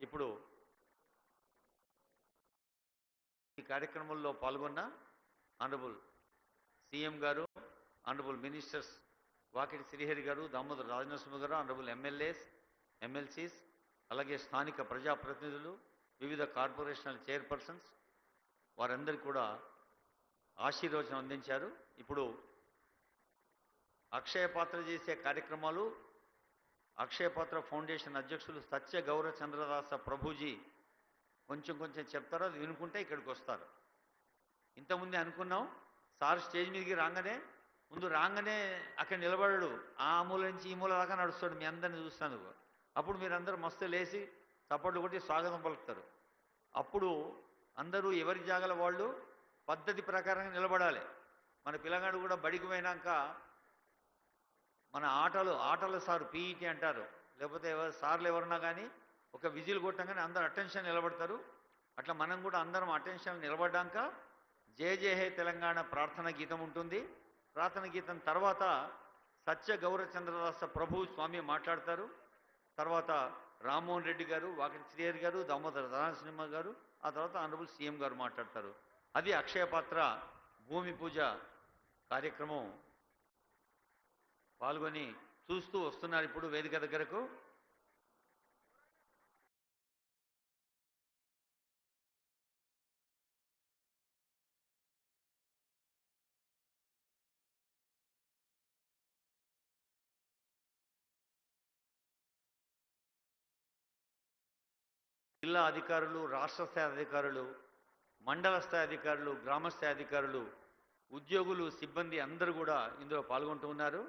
ఇప్పుడు ఈ కార్యక్రమంలో పాల్గొన్న ఆనరబుల్ సీఎం గారు, ఆనరబుల్ మినిస్టర్స్ వాకిటి శ్రీహరి గారు, దామోదర రాజనరసింహ గారు, ఆనరబుల్ ఎమ్మెల్యేస్, ఎమ్మెల్సీస్, అలాగే స్థానిక ప్రజాప్రతినిధులు, వివిధ కార్పొరేషనల్ చైర్పర్సన్స్ వారందరికీ కూడా ఆశీర్వచనం అందించారు. ఇప్పుడు అక్షయ పాత్ర చేసే కార్యక్రమాలు అక్షయ పాత్ర ఫౌండేషన్ అధ్యక్షులు సత్య గౌర చంద్రదాస ప్రభుజీ కొంచెం చెప్తారు, అది వినుకుంటే ఇక్కడికి వస్తారు. ఇంతకుముందే అనుకున్నాం, సార్ స్టేజ్ మీదకి రాగానే అక్కడ నిలబడడు, ఆ మూల నుంచి ఈ మూల దాకా నడుస్తాడు, మీ అందరిని చూస్తాను. అప్పుడు మీరందరూ మస్తు లేచి చప్పట్లు కొట్టి స్వాగతం పలుకుతారు. అప్పుడు అందరూ ఎవరి జాగల వాళ్ళు పద్ధతి ప్రకారంగా నిలబడాలి. మన పిల్లగాడు కూడా బడికి పోయినాక మన ఆటలు సార్ పీఈటీ అంటారు, లేకపోతే సార్లు ఎవరన్నా కానీ ఒక విజిల్ కొట్టగానే అందరూ అటెన్షన్ నిలబడతారు. అట్లా మనం కూడా అందరం అటెన్షన్ నిలబడ్డాక జయ జయ హే తెలంగాణ ప్రార్థన గీతం ఉంటుంది. ప్రార్థన గీతం తర్వాత సత్య గౌర చంద్రదాస ప్రభు స్వామి మాట్లాడతారు. తర్వాత రామ్మోహన్ రెడ్డి గారు, వాకిటి శ్రీహరి గారు, దామోదర రాజనరసింహ గారు, ఆ తర్వాత ఆనరబుల్ సీఎం గారు మాట్లాడతారు. అది అక్షయ పాత్ర భూమి పూజ కార్యక్రమం పాల్గొని చూస్తూ వస్తున్నారు. ఇప్పుడు వేదిక దగ్గరకు జిల్లా అధికారులు, రాష్ట్ర స్థాయి అధికారులు, మండల స్థాయి అధికారులు, గ్రామ స్థాయి అధికారులు, ఉద్యోగులు, సిబ్బంది అందరూ కూడా ఇందులో పాల్గొంటూ ఉన్నారు.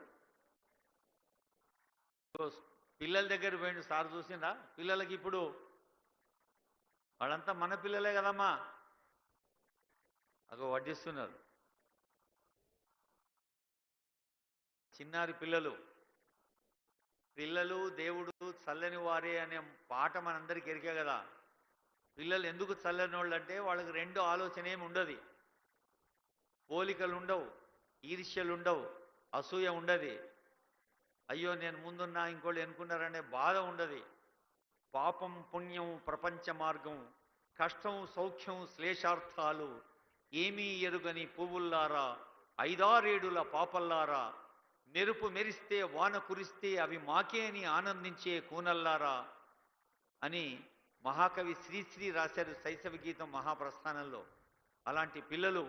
పిల్లల దగ్గర పోయిన సార్ చూసిందా, పిల్లలకి ఇప్పుడు వాళ్ళంతా మన పిల్లలే కదమ్మా, అగో వడ్డిస్తున్నారు. చిన్నారి పిల్లలు దేవుడు చల్లని వారే అనే పాట మనందరికీ ఎరికే కదా. పిల్లలు ఎందుకు చల్లని వాళ్ళు అంటే వాళ్ళకి రెండు ఆలోచన ఏమి ఉండదు, పోలికలు ఉండవు, ఈర్ష్యలు ఉండవు, అసూయ ఉండదు, అయ్యో నేను ముందున్నా ఇంకోళ్ళు ఎన్నుకున్నారనే బాధ ఉండదు. పాపం పుణ్యం ప్రపంచ మార్గం, కష్టం సౌఖ్యం శ్లేషార్థాలు, ఏమీ ఎరుగని పువ్వుల్లారా, ఐదారేడుల పాపల్లారా, మెరుపు మెరిస్తే వాన కురిస్తే అవి మాకేని ఆనందించే కూనల్లారా అని మహాకవి శ్రీశ్రీ రాశారు శైశవ గీతం మహాప్రస్థానంలో. అలాంటి పిల్లలు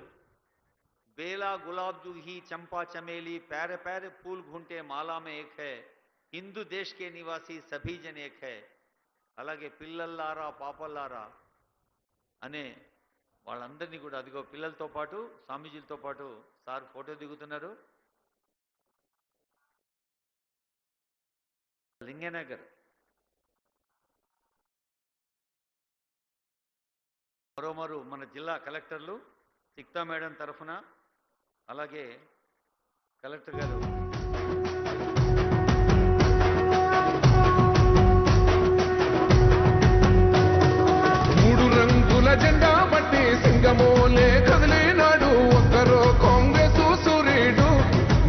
बेला गुलाब जूही चंपा चमेली पैर पैर फूल घूंटे माला में एक है, हिंदू देश के निवासी सभी जन एक है. అలాగే పిల్లల్లారా పాపల్లారా అనే వాళ్ళందరినీ కూడా అదిగో పిల్లలతో పాటు స్వామీజీలతో పాటు సార్ ఫోటో దిగుతున్నారు. లింగనగర్ మరోమారు మన జిల్లా కలెక్టర్లు సిక్తా మేడం తరఫున, అలాగే కలెక్టర్ గారు మూడు రంగుల జెండా పట్టి సింగమోలే కదిలినాడు ఒక్కరో కాంగ్రెస్ సూర్యుడు,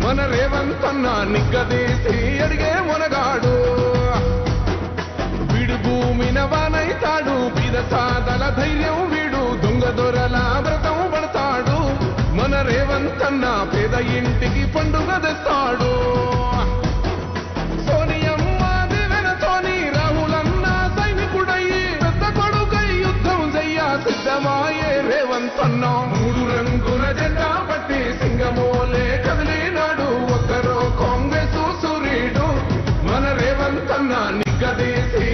మన రేవంత్ అన్న నిగ్గదీసి అడిగే మొనగాడు, వీడు భూమిన వానైతాడు, బీద సాదల ధైర్యం వీడు, దొంగ దొరల వ్రతం పడతాడు, మన రేవంత్ అన్న పేద ఇంటికి పండుగ తెస్తాడు. సోనియమ్మ దివెనతోని రాహులన్న సైనికుడయ్యి పెద్ద కొడుకై యుద్ధం చెయ్య సిద్ధమాయే రేవంత్ అన్న. మూడు రంగుల జెండా పట్టి సింగమోలే కదిలినాడు ఒక్కరో కాంగ్రెస్ సూర్యుడు, మన రేవంత్ అన్న నిగ్గదీసి